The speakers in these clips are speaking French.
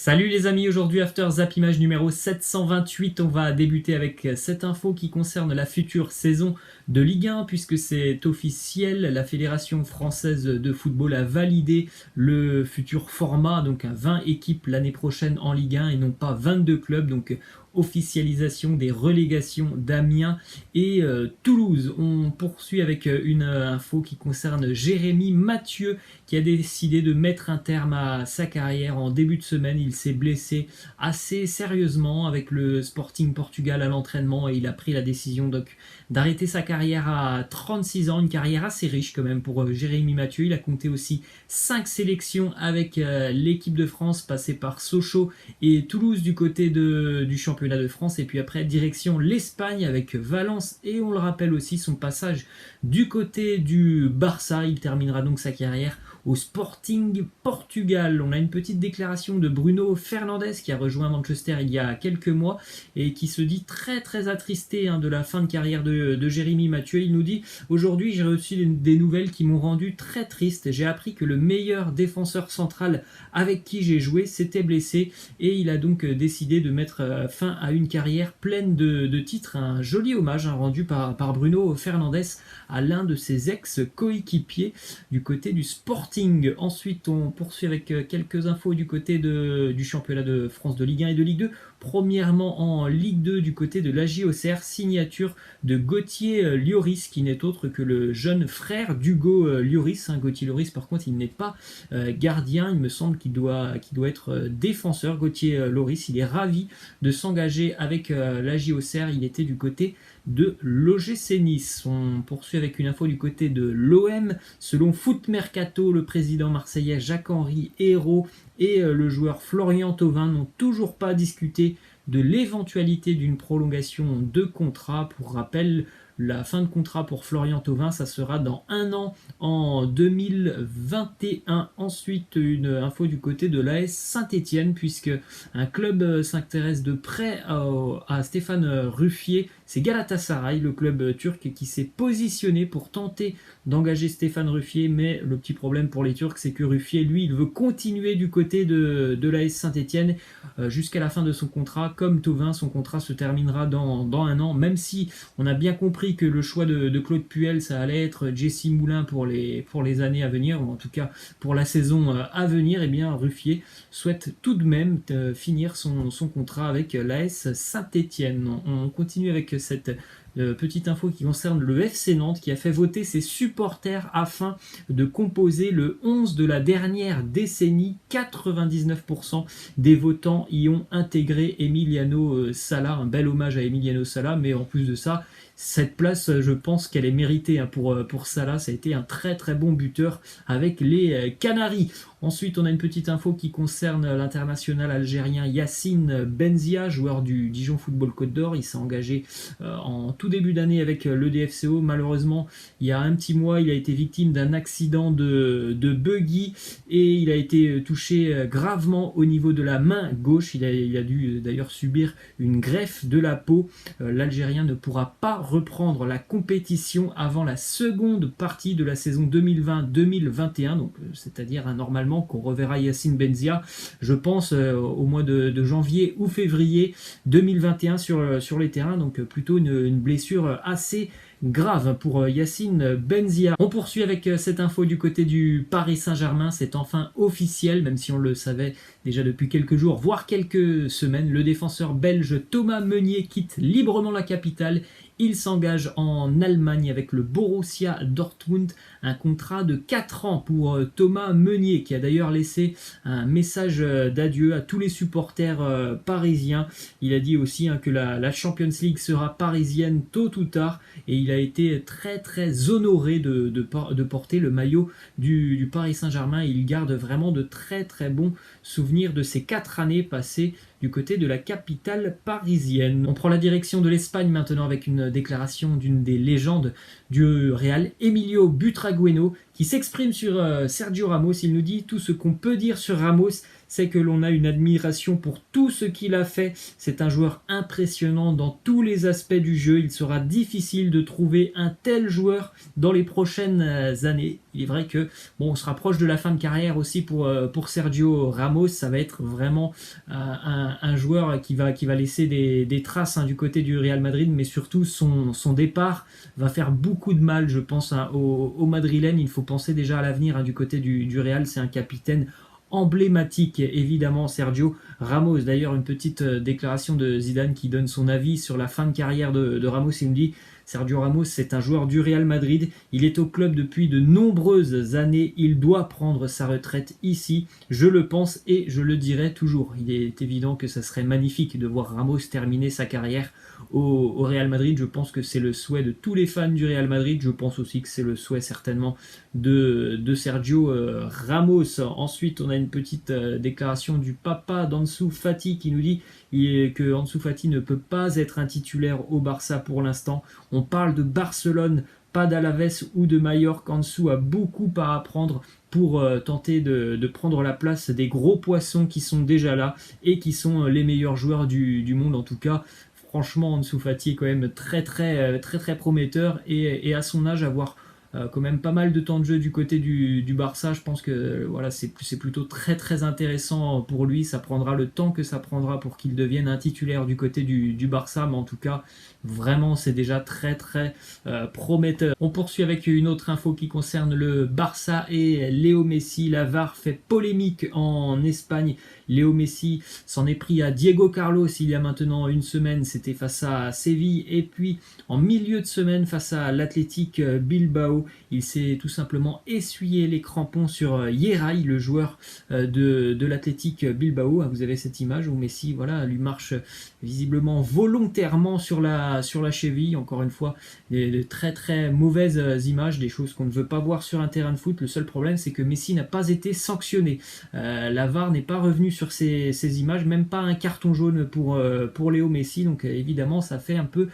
Salut les amis, aujourd'hui After Zap Image numéro 728, on va débuter avec cette info qui concerne la future saison de Ligue 1 puisque c'est officiel, la Fédération française de football a validé le futur format, donc à 20 équipes l'année prochaine en Ligue 1 et non pas 22 clubs, donc officialisation des relégations d'Amiens et Toulouse. On poursuit avec une info qui concerne Jérémy Mathieu qui a décidé de mettre un terme à sa carrière en début de semaine. Il s'est blessé assez sérieusement avec le Sporting Portugal à l'entraînement et il a pris la décision donc d'arrêter sa carrière à 36 ans, une carrière assez riche quand même pour Jérémy Mathieu. Il a compté aussi 5 sélections avec l'équipe de France, passé par Sochaux et Toulouse du côté du championnat de France, et puis après direction l'Espagne avec Valence et on le rappelle aussi son passage du côté du Barça. Il terminera donc sa carrière au Sporting Portugal. On a une petite déclaration de Bruno Fernandes qui a rejoint Manchester il y a quelques mois et qui se dit très attristé de la fin de carrière de Jérémy Mathieu. Il nous dit: aujourd'hui j'ai reçu des nouvelles qui m'ont rendu très triste. J'ai appris que le meilleur défenseur central avec qui j'ai joué s'était blessé et il a donc décidé de mettre fin à une carrière pleine de titres. Un joli hommage rendu par Bruno Fernandes à l'un de ses ex-coéquipiers du côté du Sporting. Ensuite, on poursuit avec quelques infos du côté du championnat de France de Ligue 1 et de Ligue 2. Premièrement, en Ligue 2, du côté de l'AJ Auxerre, signature de Gauthier Lloris, qui n'est autre que le jeune frère d'Hugo Lloris. Gauthier Lloris, par contre, il n'est pas gardien. Il me semble qu'il doit être défenseur. Gauthier Lloris, il est ravi de s'engager avec l'AJ Auxerre. Il était du côté de l'OGC Nice. On poursuit avec une info du côté de l'OM. Selon Foot Mercato, le président marseillais Jacques-Henri Hérault et le joueur Florian Thauvin n'ont toujours pas discuté de l'éventualité d'une prolongation de contrat. Pour rappel, la fin de contrat pour Florian Thauvin, ça sera dans un an, en 2021. Ensuite, une info du côté de l'AS Saint-Etienne, puisque un club s'intéresse de près à Stéphane Ruffier. C'est Galatasaray, le club turc, qui s'est positionné pour tenter d'engager Stéphane Ruffier, mais le petit problème pour les Turcs, c'est que Ruffier, lui, il veut continuer du côté de l'AS Saint-Etienne jusqu'à la fin de son contrat. Comme Thauvin, son contrat se terminera dans un an, même si on a bien compris que le choix de Claude Puel, ça allait être Jesse Moulin pour les années à venir, ou en tout cas pour la saison à venir. Et bien Ruffier souhaite tout de même finir son contrat avec l'AS Saint-Etienne. On continue avec cette petite info qui concerne le FC Nantes, qui a fait voter ses supporters afin de composer le 11 de la dernière décennie. 99% des votants y ont intégré Emiliano Sala. Un bel hommage à Emiliano Sala, mais en plus de ça, cette place, je pense qu'elle est méritée pour Salah. Ça a été un très bon buteur avec les Canaries. Ensuite, on a une petite info qui concerne l'international algérien Yacine Benzia, joueur du Dijon Football Côte d'Or. Il s'est engagé en tout début d'année avec l'EDFCO. Malheureusement, il y a un petit mois, il a été victime d'un accident de buggy et il a été touché gravement au niveau de la main gauche. Il a dû d'ailleurs subir une greffe de la peau. L'Algérien ne pourra pas reprendre la compétition avant la seconde partie de la saison 2020-2021, donc c'est-à-dire normalement qu'on reverra Yacine Benzia, je pense, au mois de janvier ou février 2021 sur les terrains, donc plutôt une blessure assez grave pour Yacine Benzia. On poursuit avec cette info du côté du Paris Saint-Germain. C'est enfin officiel, même si on le savait déjà depuis quelques jours, voire quelques semaines. Le défenseur belge Thomas Meunier quitte librement la capitale. Il s'engage en Allemagne avec le Borussia Dortmund. Un contrat de 4 ans pour Thomas Meunier, qui a d'ailleurs laissé un message d'adieu à tous les supporters parisiens. Il a dit aussi que la Champions League sera parisienne tôt ou tard, et il a été très honoré de porter le maillot du Paris Saint-Germain. Il garde vraiment de très bons souvenirs de ces 4 années passées du côté de la capitale parisienne. On prend la direction de l'Espagne maintenant avec une déclaration d'une des légendes du Real, Emilio Butragueño, qui s'exprime sur Sergio Ramos. Il nous dit: tout ce qu'on peut dire sur Ramos, c'est que l'on a une admiration pour tout ce qu'il a fait. C'est un joueur impressionnant dans tous les aspects du jeu. Il sera difficile de trouver un tel joueur dans les prochaines années. Il est vrai que bon, on se rapproche de la fin de carrière aussi pour Sergio Ramos. Ça va être vraiment un joueur qui va laisser des traces du côté du Real Madrid, mais surtout son départ va faire beaucoup de mal, je pense, au Madrilène. Il faut penser déjà à l'avenir du côté du Real. C'est un capitaine emblématique, évidemment, Sergio Ramos. D'ailleurs, une petite déclaration de Zidane qui donne son avis sur la fin de carrière de Ramos. Il nous dit: Sergio Ramos, c'est un joueur du Real Madrid. Il est au club depuis de nombreuses années. Il doit prendre sa retraite ici. Je le pense et je le dirai toujours. Il est évident que ça serait magnifique de voir Ramos terminer sa carrière au Real Madrid. Je pense que c'est le souhait de tous les fans du Real Madrid. Je pense aussi que c'est le souhait certainement de Sergio Ramos. Ensuite, on a une petite déclaration du papa d'Ansu Fati qui nous dit que Ansu Fati ne peut pas être un titulaire au Barça pour l'instant. On parle de Barcelone, pas d'Alaves ou de Mallorca. Ansu a beaucoup à apprendre pour tenter de prendre la place des gros poissons qui sont déjà là et qui sont les meilleurs joueurs du monde. En tout cas, franchement, Ansu Fati est quand même très prometteur et à son âge, avoir quand même pas mal de temps de jeu du côté du Barça. Je pense que voilà, c'est plutôt très intéressant pour lui. Ça prendra le temps que ça prendra pour qu'il devienne un titulaire du côté du Barça, mais en tout cas, vraiment, c'est déjà très prometteur. On poursuit avec une autre info qui concerne le Barça et Léo Messi. La VAR fait polémique en Espagne. Léo Messi s'en est pris à Diego Carlos il y a maintenant une semaine. C'était face à Séville. Et puis, en milieu de semaine, face à l'Athletic Bilbao, il s'est tout simplement essuyé les crampons sur Yeray, le joueur de l'Athletic Bilbao. Vous avez cette image où Messi lui marche visiblement volontairement sur la cheville. Encore une fois, de très mauvaises images, des choses qu'on ne veut pas voir sur un terrain de foot. Le seul problème, c'est que Messi n'a pas été sanctionné. La VAR n'est pas revenue sur ces images, même pas un carton jaune pour Léo Messi. Donc évidemment, ça fait un peu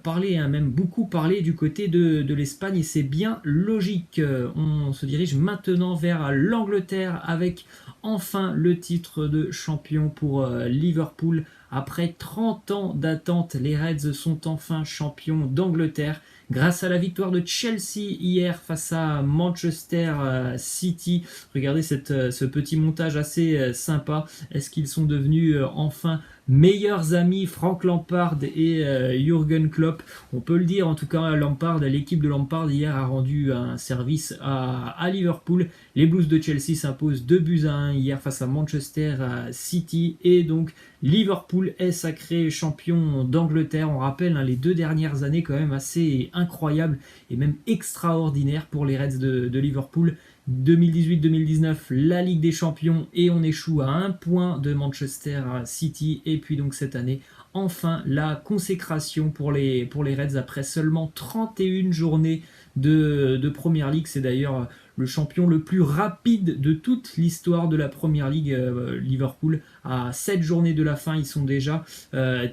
parler, même beaucoup parler du côté de l'Espagne, et c'est bien logique. On se dirige maintenant vers l'Angleterre avec enfin le titre de champion pour Liverpool. Après 30 ans d'attente, les Reds sont enfin champions d'Angleterre grâce à la victoire de Chelsea hier face à Manchester City. Regardez ce petit montage assez sympa. Est-ce qu'ils sont devenus enfin meilleurs amis, Frank Lampard et Jürgen Klopp? On peut le dire, en tout cas, l'équipe de Lampard hier a rendu un service à Liverpool. Les Blues de Chelsea s'imposent 2-1 hier face à Manchester City, et donc Liverpool est sacré champion d'Angleterre. On rappelle les 2 dernières années quand même assez incroyables et même extraordinaires pour les Reds de Liverpool. 2018-2019, la Ligue des Champions, et on échoue à 1 point de Manchester City. Et puis donc cette année, enfin la consécration pour les Reds après seulement 31 journées de Premier League. C'est d'ailleurs le champion le plus rapide de toute l'histoire de la Premier League. Liverpool, à 7 journées de la fin, ils sont déjà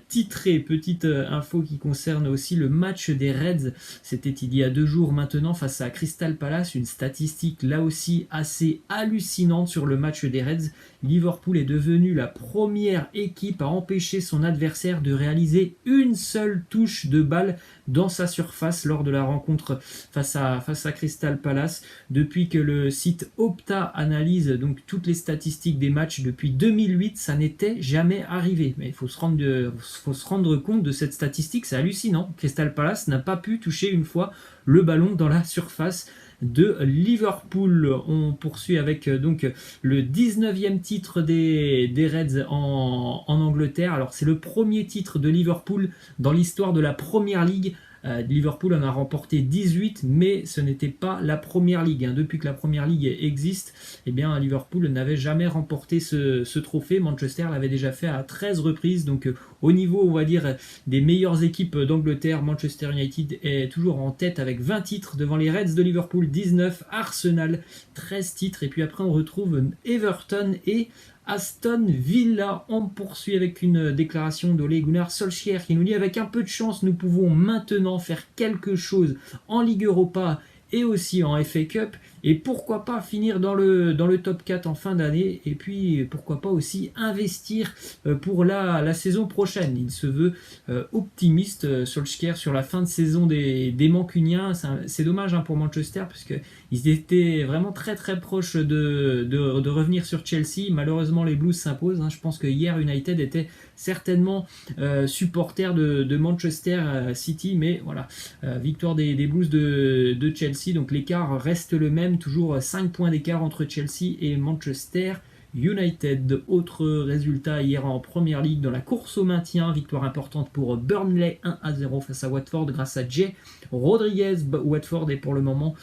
titrés. Petite info qui concerne aussi le match des Reds. C'était il y a 2 jours maintenant face à Crystal Palace. Une statistique là aussi assez hallucinante sur le match des Reds. Liverpool est devenu la première équipe à empêcher son adversaire de réaliser une seule touche de balle dans sa surface lors de la rencontre face à Crystal Palace. Depuis que le site Opta analyse donc toutes les statistiques des matchs depuis 2008, ça n'était jamais arrivé. Mais il faut se rendre compte de cette statistique, c'est hallucinant. Crystal Palace n'a pas pu toucher une fois le ballon dans la surface de Liverpool. On poursuit avec donc le 19e titre des Reds en Angleterre. Alors c'est le premier titre de Liverpool dans l'histoire de la Premier League. Liverpool en a remporté 18, mais ce n'était pas la Première Ligue. Depuis que la Première Ligue existe, Liverpool n'avait jamais remporté ce trophée. Manchester l'avait déjà fait à 13 reprises. Donc au niveau, on va dire, des meilleures équipes d'Angleterre, Manchester United est toujours en tête avec 20 titres devant les Reds de Liverpool, 19, Arsenal, 13 titres. Et puis après, on retrouve Everton et Aston Villa. On poursuit avec une déclaration d'Ole Gunnar Solskjaer qui nous dit: avec un peu de chance, nous pouvons maintenant faire quelque chose en Ligue Europa et aussi en FA Cup. et pourquoi pas finir dans le top 4 en fin d'année, et puis pourquoi pas aussi investir pour la saison prochaine. Il se veut optimiste, Solskjaer, sur la fin de saison des Mancuniens. C'est dommage hein, pour Manchester, parce qu'ils étaient vraiment très très proches de revenir sur Chelsea. Malheureusement, les Blues s'imposent. Hein. Je pense que hier, United était certainement supporter de Manchester City, mais voilà, victoire des Blues de Chelsea. Donc l'écart reste le même, toujours 5 points d'écart entre Chelsea et Manchester United. Autre résultat hier en Première Ligue dans la course au maintien, victoire importante pour Burnley 1-0 face à Watford grâce à Jay Rodriguez. Watford est pour le moment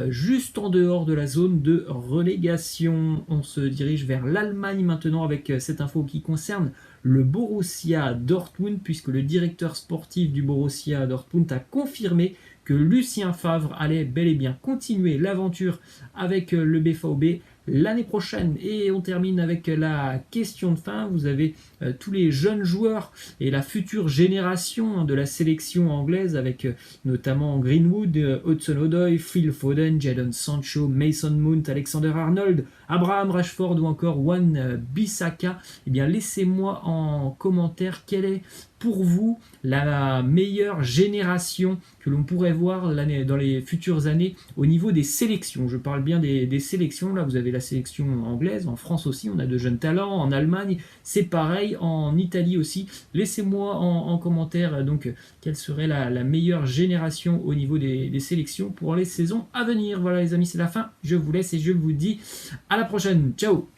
juste en dehors de la zone de relégation. On se dirige vers l'Allemagne maintenant avec cette info qui concerne le Borussia Dortmund, puisque le directeur sportif du Borussia Dortmund a confirmé que Lucien Favre allait bel et bien continuer l'aventure avec le BVB l'année prochaine. Et on termine avec la question de fin. Vous avez tous les jeunes joueurs et la future génération de la sélection anglaise, avec notamment Greenwood, Hudson-Odoi, Phil Foden, Jadon Sancho, Mason Mount, Alexander Arnold, Abraham Rashford ou encore Wan Bissaka. Eh bien, laissez-moi en commentaire quelle est pour vous la meilleure génération que l'on pourrait voir dans les futures années au niveau des sélections. Je parle bien des sélections. Là, vous avez la sélection anglaise, en France aussi, on a de jeunes talents, en Allemagne, c'est pareil, en Italie aussi. Laissez-moi en commentaire donc quelle serait la meilleure génération au niveau des sélections pour les saisons à venir. Voilà les amis, c'est la fin. Je vous laisse et je vous dis à la prochaine. Ciao!